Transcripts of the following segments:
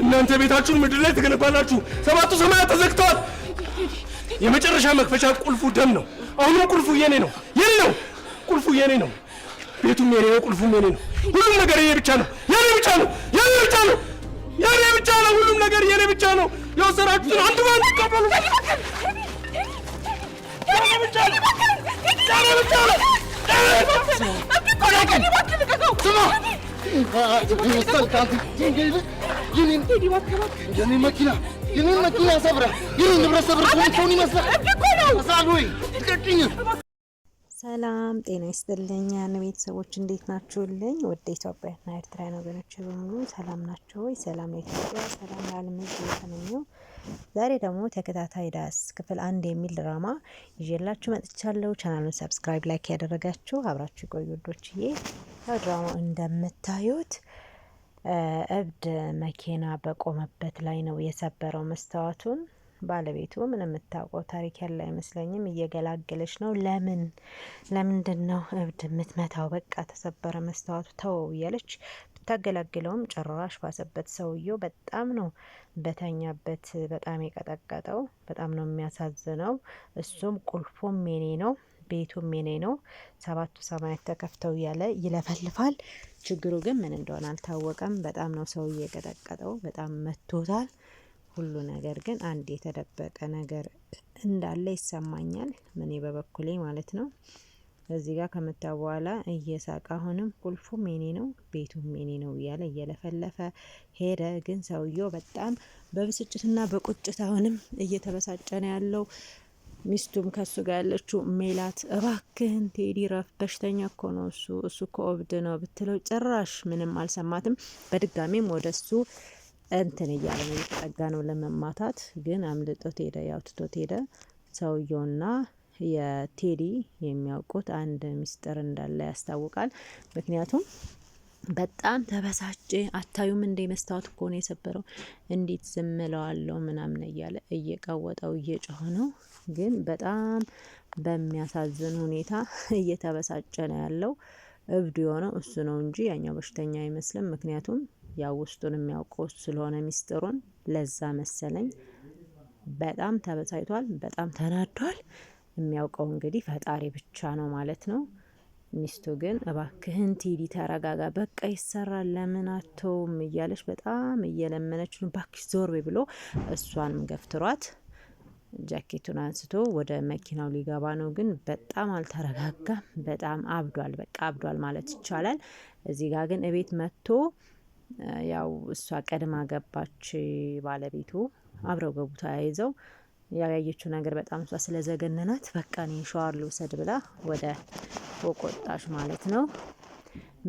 እናንተ ቤታችሁን ምድር ላይ ተገነባላችሁ። ሰባቱ ሰማያት ተዘግተዋል። የመጨረሻ መክፈቻ ቁልፉ ደም ነው። አሁንም ቁልፉ የኔ ነው፣ የኔ ነው። ቁልፉ የኔ ነው። ቤቱም የኔ ነው፣ ቁልፉም የኔ ነው። ሁሉም ነገር የኔ ብቻ ነው፣ የኔ ብቻ ነው፣ የኔ ብቻ ነው፣ የኔ ብቻ ነው። ሁሉም ነገር የኔ ብቻ ነው። የወሰናችሁትን አንድ ባንድ ተቀበሉ። የኔ ብቻ ነው፣ የኔ ብቻ ነው። ሰላም ጤና ይስጥልኝ ቤተሰቦች፣ እንዴት ናችሁልኝ? ወደ ኢትዮጵያና ኤርትራውያን ወገኖች በሙሉ ሰላም ናችሁ ወይ? ሰላም ለኢትዮጵያ፣ ሰላም ለዓለም ሕዝብ የተመኘው ዛሬ ደግሞ ተከታታይ ዳስ ክፍል 1 የሚል ድራማ ይዤላችሁ መጥቻለሁ። ቻናሉን ሰብስክራይብ፣ ላይክ ያደረጋችሁ አብራችሁ ቆዩ ወዶችዬ። ያው ድራማው እንደምታዩት እብድ መኪና በቆመበት ላይ ነው የሰበረው መስታወቱን። ባለቤቱ ምን የምታውቀው ታሪክ ያለ አይመስለኝም። እየገላገለች ነው። ለምንድን ነው እብድ የምትመታው? በቃ ተሰበረ መስታወቱ ተወው እያለች ብታገላግለውም ጭራሽ ባሰበት። ሰውየው በጣም ነው በተኛበት በጣም የቀጠቀጠው። በጣም ነው የሚያሳዝነው። እሱም ቁልፉም የኔ ነው፣ ቤቱም የኔ ነው፣ ሰባቱ ሰማያት ተከፍተው እያለ ይለፈልፋል። ችግሩ ግን ምን እንደሆነ አልታወቀም። በጣም ነው ሰውዬ የቀጠቀጠው። በጣም መቶታል። ሁሉ ነገር ግን አንድ የተደበቀ ነገር እንዳለ ይሰማኛል፣ እኔ በበኩሌ ማለት ነው። እዚህ ጋር ከመጣ በኋላ እየሳቀ አሁንም ቁልፉም የኔ ነው ቤቱም የኔ ነው እያለ እየለፈለፈ ሄደ። ግን ሰውየው በጣም በብስጭትና በቁጭት አሁንም እየተበሳጨ ነው ያለው። ሚስቱም ከሱ ጋር ያለችው ሜላት እባክህን ቴዲ ረፍ፣ በሽተኛ እኮ ነው እሱ እኮ እብድ ነው ብትለው ጭራሽ ምንም አልሰማትም። በድጋሚም ወደሱ እንትን እያለ ነው እየተጠጋ ነው ለመማታት። ግን አምልጦት ሄደ፣ ያው ትቶት ሄደ። ሰውየውና የቴዲ የሚያውቁት አንድ ሚስጥር እንዳለ ያስታውቃል። ምክንያቱም በጣም ተበሳጨ። አታዩም እንደ መስታወት እኮ ነው የሰበረው፣ እንዴት ዝም እለዋለሁ ምናምን እያለ እየቀወጠው እየጮኸ ነው። ግን በጣም በሚያሳዝን ሁኔታ እየተበሳጨ ነው ያለው። እብዱ የሆነው እሱ ነው እንጂ ያኛው በሽተኛ አይመስልም። ምክንያቱም ያው ውስጡን የሚያውቀው ስለሆነ ሚስጥሩን፣ ለዛ መሰለኝ በጣም ተበሳጭቷል፣ በጣም ተናዷል። የሚያውቀው እንግዲህ ፈጣሪ ብቻ ነው ማለት ነው። ሚስቱ ግን እባክህን ቴዲ ተረጋጋ፣ በቃ ይሰራል፣ ለምን አተውም እያለች በጣም እየለመነች ነው። ባክሽ ዞር በይ ብሎ እሷንም ገፍትሯት ጃኬቱን አንስቶ ወደ መኪናው ሊገባ ነው። ግን በጣም አልተረጋጋም። በጣም አብዷል፣ በቃ አብዷል ማለት ይቻላል። እዚህ ጋር ግን እቤት መጥቶ ያው እሷ ቀድማ ገባች፣ ባለቤቱ አብረው ገቡ ተያይዘው። ያያየችው ነገር በጣም እሷ ስለዘገነናት በቃ እኔ ሻወር ልውሰድ ብላ ወደ ፎቅ ወጣች ማለት ነው።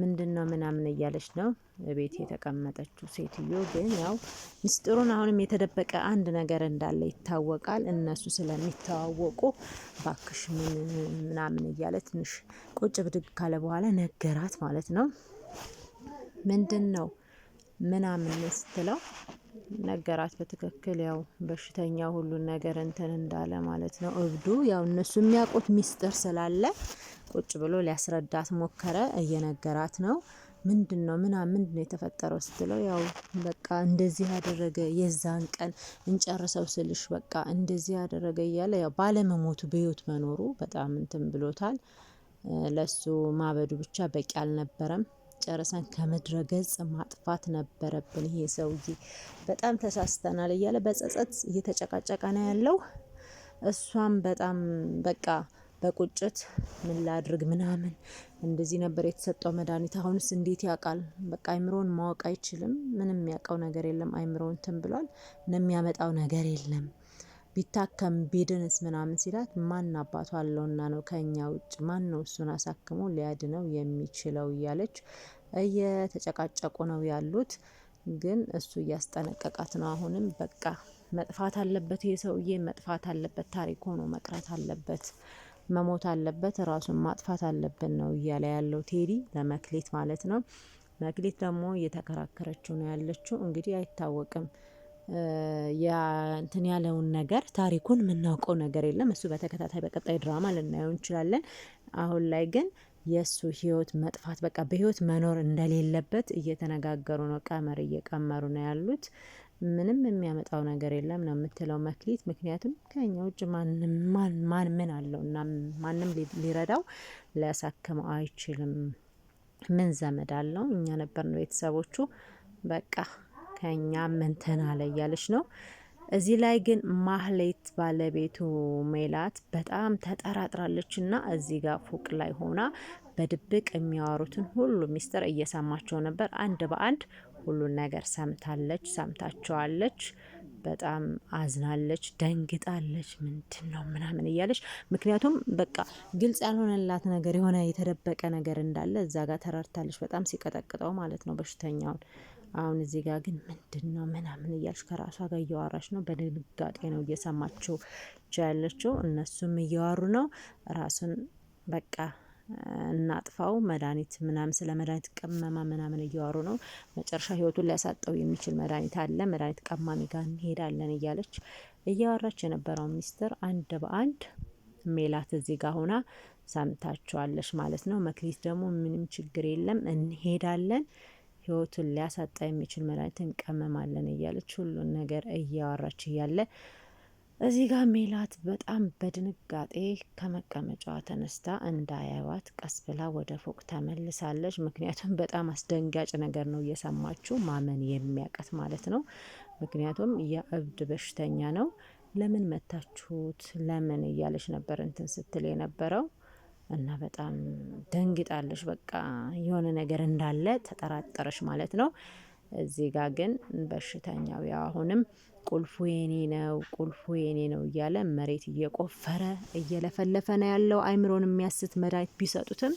ምንድነው ምናምን እያለች ነው ቤት የተቀመጠችው ሴትዮ። ግን ያው ሚስጥሩን አሁንም የተደበቀ አንድ ነገር እንዳለ ይታወቃል። እነሱ ስለሚተዋወቁ ባክሽ ምናምን እያለ ትንሽ ቁጭ ብድግ ካለ በኋላ ነገራት ማለት ነው። ምንድነው ምናምን ስትለው ነገራት በትክክል። ያው በሽተኛ ሁሉን ነገር እንትን እንዳለ ማለት ነው። እብዱ ያው እነሱ የሚያውቁት ሚስጥር ስላለ ቁጭ ብሎ ሊያስረዳት ሞከረ። እየነገራት ነው። ምንድነው ምንድነው የተፈጠረው ስትለው ያው በቃ እንደዚህ ያደረገ የዛን ቀን እንጨርሰው ስልሽ በቃ እንደዚህ ያደረገ እያለ ያው ባለመሞቱ በህይወት መኖሩ በጣም እንትን ብሎታል። ለሱ ማበዱ ብቻ በቂ አልነበረም። ጨርሰን ከምድረ ገጽ ማጥፋት ነበረብን። ይሄ ሰውዬ በጣም ተሳስተናል እያለ በጸጸት እየተጨቃጨቀ ነው ያለው። እሷም በጣም በቃ በቁጭት ምን ላድርግ ምናምን እንደዚህ ነበር የተሰጠው መድኃኒት፣ አሁንስ እንዴት ያውቃል? በቃ አይምሮን ማወቅ አይችልም። ምንም የሚያውቀው ነገር የለም። አይምሮን እንትን ብሏል። የሚያመጣው ነገር የለም። ቢታከም ቢድንስ ምናምን ሲላት ማን አባቱ አለውና ነው ከኛ ውጭ ማን ነው እሱን አሳክሞ ሊያድነው የሚችለው እያለች እየተጨቃጨቁ ነው ያሉት። ግን እሱ እያስጠነቀቃት ነው። አሁንም በቃ መጥፋት አለበት ይሄ ሰውዬ፣ መጥፋት አለበት፣ ታሪክ ሆኖ መቅረት አለበት፣ መሞት አለበት፣ ራሱን ማጥፋት አለብን ነው እያለ ያለው ቴዲ ለመክሊት ማለት ነው። መክሊት ደግሞ እየተከራከረችው ነው ያለችው። እንግዲህ አይታወቅም ያ እንትን ያለውን ነገር ታሪኩን የምናውቀው ነገር የለም። እሱ በተከታታይ በቀጣይ ድራማ ልናየው እንችላለን። አሁን ላይ ግን የእሱ ህይወት መጥፋት በቃ በህይወት መኖር እንደሌለበት እየተነጋገሩ ነው። ቀመር እየቀመሩ ነው ያሉት። ምንም የሚያመጣው ነገር የለም ነው የምትለው መክሊት። ምክንያቱም ከኛ ውጭ ማን ምን አለው እና ማንም ሊረዳው ሊያሳክመው አይችልም። ምን ዘመድ አለው? እኛ ነበርን ቤተሰቦቹ። በቃ ከኛ ምን ተናለ እያለች ነው። እዚህ ላይ ግን ማህሌት ባለቤቱ ሜላት በጣም ተጠራጥራለች እና እዚህ ጋር ፎቅ ላይ ሆና በድብቅ የሚያወሩትን ሁሉ ሚስጥር እየሰማቸው ነበር። አንድ በአንድ ሁሉን ነገር ሰምታቸዋለች። በጣም አዝናለች፣ ደንግጣለች። ምንድን ነው ምናምን እያለች ምክንያቱም በቃ ግልጽ ያልሆነላት ነገር የሆነ የተደበቀ ነገር እንዳለ እዛ ጋር ተረድታለች። በጣም ሲቀጠቅጠው ማለት ነው በሽተኛውን። አሁን እዚህ ጋር ግን ምንድን ነው ምናምን እያለች ከራሷ ጋር እያወራች ነው። በድንጋጤ ነው እየሰማችው ያለችው። እነሱም እያወሩ ነው። ራሱን በቃ እናጥፋው መድኃኒት ምናምን ስለ መድኃኒት ቅመማ ምናምን እያወሩ ነው። መጨረሻ ህይወቱን ሊያሳጠው የሚችል መድኃኒት አለ፣ መድኃኒት ቀማሚ ጋር እንሄዳለን እያለች እያወራች የነበረው ሚስጥር አንድ በአንድ ሜላት እዚህ ጋር ሆና ሰምታችኋለች ማለት ነው። መክሊት ደግሞ ምንም ችግር የለም እንሄዳለን፣ ህይወቱን ሊያሳጣ የሚችል መድኃኒት እንቀመማለን እያለች ሁሉን ነገር እያወራች እያለ እዚህ ጋር ሜላት በጣም በድንጋጤ ከመቀመጫዋ ተነስታ እንዳያዋት ቀስ ብላ ወደ ፎቅ ተመልሳለች። ምክንያቱም በጣም አስደንጋጭ ነገር ነው እየሰማችው፣ ማመን የሚያቀት ማለት ነው። ምክንያቱም የእብድ በሽተኛ ነው። ለምን መታችሁት ለምን እያለች ነበር እንትን ስትል የነበረው እና በጣም ደንግጣለች። በቃ የሆነ ነገር እንዳለ ተጠራጠረች ማለት ነው። እዚህ ጋር ግን በሽተኛው ያው አሁንም ቁልፉ የኔ ነው፣ ቁልፉ የኔ ነው እያለ መሬት እየቆፈረ እየለፈለፈ ነው ያለው። አይምሮን የሚያስት መድኃኒት ቢሰጡትም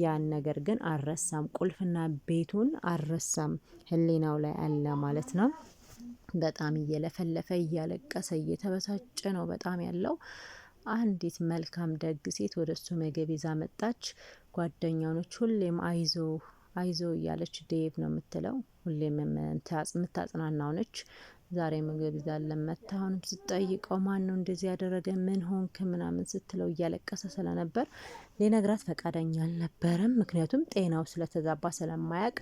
ያን ነገር ግን አልረሳም። ቁልፍና ቤቱን አልረሳም፣ ህሊናው ላይ አለ ማለት ነው። በጣም እየለፈለፈ እያለቀሰ እየተበሳጨ ነው በጣም ያለው። አንዲት መልካም ደግ ሴት ወደ እሱ ምግብ ይዛ መጣች። ጓደኛው ነች። ሁሌም አይዞ አይዞ እያለች ዴቭ ነው የምትለው። ሁሌም የምታጽናናው ነች። ዛሬ ምግብ ይዛለን መታ። አሁንም ስትጠይቀው ማን ነው እንደዚህ ያደረገ ምን ሆንክ ምናምን ስትለው እያለቀሰ ስለነበር ሊነግራት ፈቃደኛ አልነበረም። ምክንያቱም ጤናው ስለተዛባ ስለማያቅ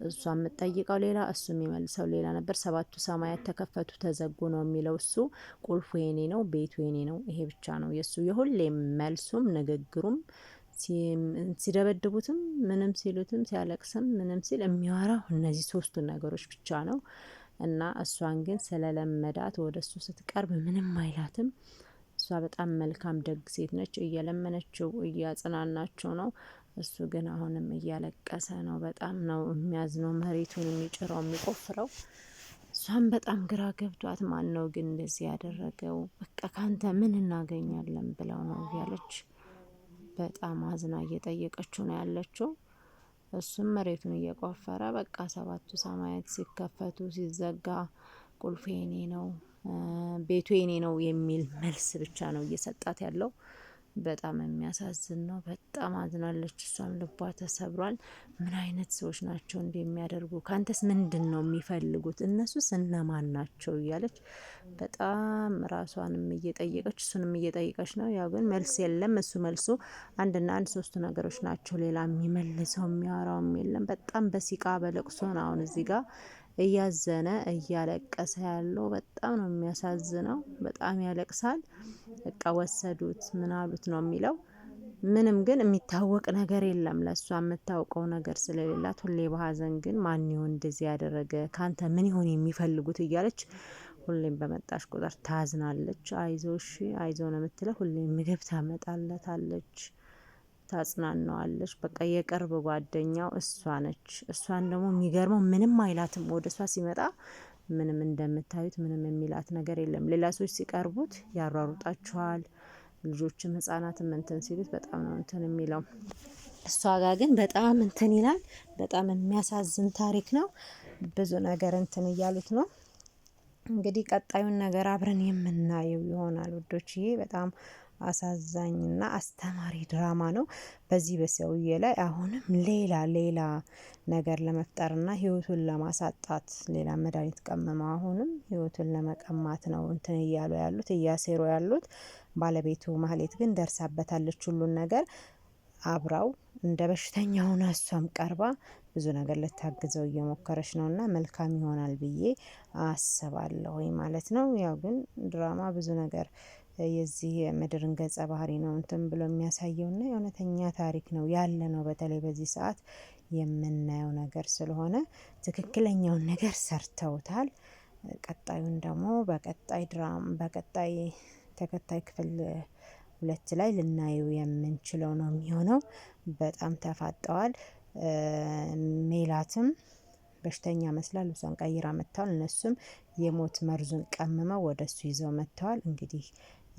እሷ የምትጠይቀው ሌላ እሱ የሚመልሰው ሌላ ነበር። 7ቱ ሰማያት ተከፈቱ ተዘጉ ነው የሚለው እሱ። ቁልፉ የኔ ነው፣ ቤቱ የኔ ነው፣ ይሄ ብቻ ነው የሱ የሁሌም መልሱም ንግግሩም። ሲደበድቡትም ምንም ሲሉትም ሲያለቅስም ምንም ሲል የሚያወራው እነዚህ 3ቱ ነገሮች ብቻ ነው። እና እሷን ግን ስለለመዳት ወደ እሱ ስትቀርብ ምንም አይላትም። እሷ በጣም መልካም ደግ ሴት ነች። እየለመነችው እያጽናናችው ነው። እሱ ግን አሁንም እያለቀሰ ነው። በጣም ነው የሚያዝነው። መሬቱን የሚጭረው የሚቆፍረው። እሷም በጣም ግራ ገብቷት ማን ነው ግን እንደዚህ ያደረገው? በቃ ካንተ ምን እናገኛለን ብለው ነው እያለች በጣም አዝና እየጠየቀችው ነው ያለችው። እሱም መሬቱን እየቆፈረ በቃ 7ቱ ሰማያት ሲከፈቱ ሲዘጋ ቁልፉ የኔ ነው፣ ቤቱ የኔ ነው የሚል መልስ ብቻ ነው እየሰጣት ያለው። በጣም የሚያሳዝን ነው። በጣም አዝናለች። እሷም ልቧ ተሰብሯል። ምን አይነት ሰዎች ናቸው እንደሚያደርጉ? ካንተስ ምንድን ነው የሚፈልጉት? እነሱስ እነማን ናቸው? እያለች በጣም ራሷንም እየጠየቀች እሱንም እየጠየቀች ነው። ያው ግን መልስ የለም። እሱ መልሱ አንድና አንድ 3ቱ ነገሮች ናቸው። ሌላ የሚመልሰው የሚያወራውም የለም። በጣም በሲቃ በለቅሶ ነው አሁን እዚህ ጋር እያዘነ እያለቀሰ ያለው። በጣም ነው የሚያሳዝነው። በጣም ያለቅሳል። በቃ ወሰዱት ምን አሉት ነው የሚለው። ምንም ግን የሚታወቅ ነገር የለም። ለእሷ የምታውቀው ነገር ስለሌላት ሁሌ በሀዘን ግን ማን ይሆን እንደዚህ ያደረገ? ካንተ ምን ይሆን የሚፈልጉት? እያለች ሁሌም በመጣሽ ቁጥር ታዝናለች። አይዞ እሺ አይዞ ነው የምትለው። ሁሌም ምግብ ታመጣለታለች፣ ታጽናናዋለች። በቃ የቅርብ ጓደኛው እሷ ነች። እሷን ደግሞ የሚገርመው ምንም አይላትም። ወደ እሷ ሲመጣ ምንም እንደምታዩት ምንም የሚላት ነገር የለም። ሌላ ሰዎች ሲቀርቡት ያሯሩጣቸዋል። ልጆችም ህጻናትም እንትን ሲሉት በጣም ነው እንትን የሚለው። እሷ ጋር ግን በጣም እንትን ይላል። በጣም የሚያሳዝን ታሪክ ነው። ብዙ ነገር እንትን እያሉት ነው። እንግዲህ ቀጣዩን ነገር አብረን የምናየው ይሆናል ውዶችዬ። በጣም አሳዛኝና አስተማሪ ድራማ ነው። በዚህ በሰውዬ ላይ አሁንም ሌላ ነገር ለመፍጠርና ህይወቱን ለማሳጣት ሌላ መድኃኒት ቀመመው አሁንም ህይወቱን ለመቀማት ነው እንትን እያሉ ያሉት እያሴሩ ያሉት። ባለቤቱ ማህሌት ግን ደርሳበታለች ሁሉን ነገር። አብራው እንደ በሽተኛ ሆና እሷም ቀርባ ብዙ ነገር ልታግዘው እየሞከረች ነውና መልካም ይሆናል ብዬ አስባለሁ ማለት ነው። ያው ግን ድራማ ብዙ ነገር የዚህ የምድርን ገጸ ባህሪ ነው እንትን ብሎ የሚያሳየውና የእውነተኛ ታሪክ ነው ያለ ነው። በተለይ በዚህ ሰዓት የምናየው ነገር ስለሆነ ትክክለኛውን ነገር ሰርተውታል። ቀጣዩን ደግሞ በቀጣይ ተከታይ ክፍል 2 ላይ ልናየው የምንችለው ነው የሚሆነው። በጣም ተፋጠዋል። ሜላትም በሽተኛ መስላ ልብሷን ቀይራ መጥተዋል። እነሱም የሞት መርዙን ቀምመው ወደሱ ይዘው መጥተዋል። እንግዲህ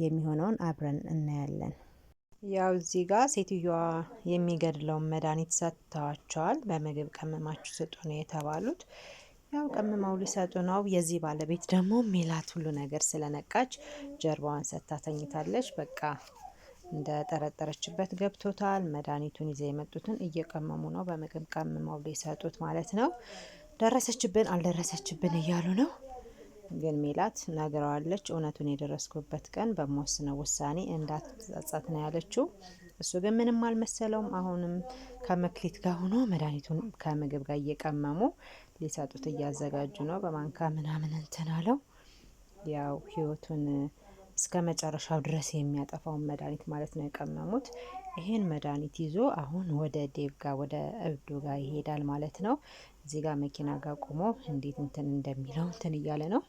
የሚሆነውን አብረን እናያለን። ያው እዚህ ጋር ሴትዮዋ የሚገድለውን መድኃኒት ሰጥተዋቸዋል። በምግብ ቀምማችሁ ስጡ ነው የተባሉት። ያው ቀምመው ሊሰጡ ነው። የዚህ ባለቤት ደግሞ ሜላት ሁሉ ነገር ስለነቃች ጀርባዋን ሰጥታ ተኝታለች። በቃ እንደ ጠረጠረችበት ገብቶታል። መድኃኒቱን ይዘው የመጡትን እየቀመሙ ነው። በምግብ ቀምመው ሊሰጡት ማለት ነው። ደረሰችብን አልደረሰችብን እያሉ ነው። ግን ሜላት ነግረዋለች። እውነቱን የደረስኩበት ቀን በመወስነው ውሳኔ እንዳትጸጸት ነው ያለችው። እሱ ግን ምንም አልመሰለውም። አሁንም ከመክሊት ጋር ሆኖ መድኃኒቱን ከምግብ ጋር እየቀመሙ ሊሰጡት እያዘጋጁ ነው። በማንካ ምናምን እንትን አለው። ያው ህይወቱን እስከ መጨረሻው ድረስ የሚያጠፋውን መድኃኒት ማለት ነው የቀመሙት። ይሄን መድኃኒት ይዞ አሁን ወደ ዴቭ ጋር ወደ እብዱ ጋር ይሄዳል ማለት ነው። እዚህ ጋር መኪና ጋር ቆሞ እንዴት እንትን እንደሚለው እንትን እያለ ነው።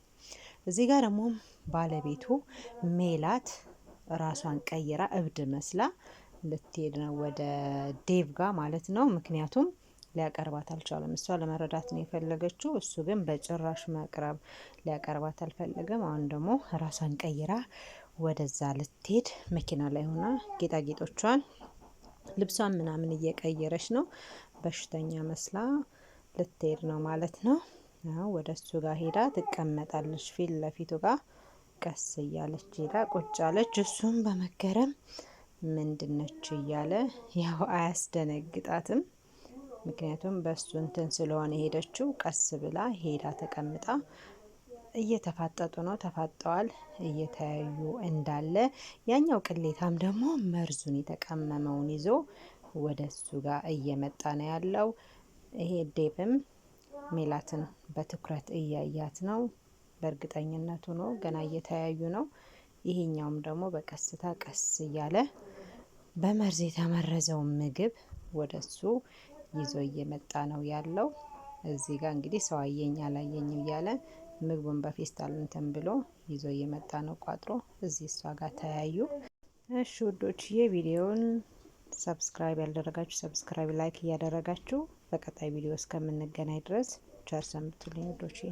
እዚህ ጋር ደግሞ ባለቤቱ ሜላት ራሷን ቀይራ እብድ መስላ ልትሄድ ነው ወደ ዴቭ ጋር ማለት ነው። ምክንያቱም ሊያቀርባት አልቻለም። እሷ ለመረዳት ነው የፈለገችው። እሱ ግን በጭራሽ መቅረብ ሊያቀርባት አልፈለገም። አሁን ደግሞ ራሷን ቀይራ ወደዛ ልትሄድ መኪና ላይ ሆና ጌጣጌጦቿን ልብሷን ምናምን እየቀየረች ነው። በሽተኛ መስላ ልትሄድ ነው ማለት ነው። ወደ እሱ ጋር ሄዳ ትቀመጣለች። ፊት ለፊቱ ጋር ቀስ እያለች ሄዳ ቁጭ አለች። እሱም በመገረም ምንድነች እያለ ያው አያስደነግጣትም። ምክንያቱም በሱ እንትን ስለሆነ ሄደችው። ቀስ ብላ ሄዳ ተቀምጣ እየተፋጠጡ ነው። ተፋጠዋል እየተያዩ እንዳለ ያኛው ቅሌታም ደግሞ መርዙን የተቀመመውን ይዞ ወደ እሱ ጋር እየመጣ ነው ያለው። ይሄ ዴቭም ሜላትን በትኩረት እያያት ነው። በእርግጠኝነቱ ነው ገና እየተያዩ ነው። ይሄኛውም ደግሞ በቀስታ ቀስ እያለ በመርዝ የተመረዘው ምግብ ወደሱ ይዞ እየመጣ ነው ያለው። እዚህ ጋር እንግዲህ ሰው አየኝ አላየኝ እያለ ምግቡን በፌስታል እንትን ብሎ ይዞ እየመጣ ነው ቋጥሮ። እዚህ እሷ ጋር ተያዩ። እሺ ውዶችዬ ቪዲዮውን ሰብስክራይብ ያልደረጋችሁ ሰብስክራይብ፣ ላይክ እያደረጋችሁ በቀጣይ ቪዲዮ እስከምንገናኝ ድረስ ቸር ሰንብቱልኝ ውዶችዬ።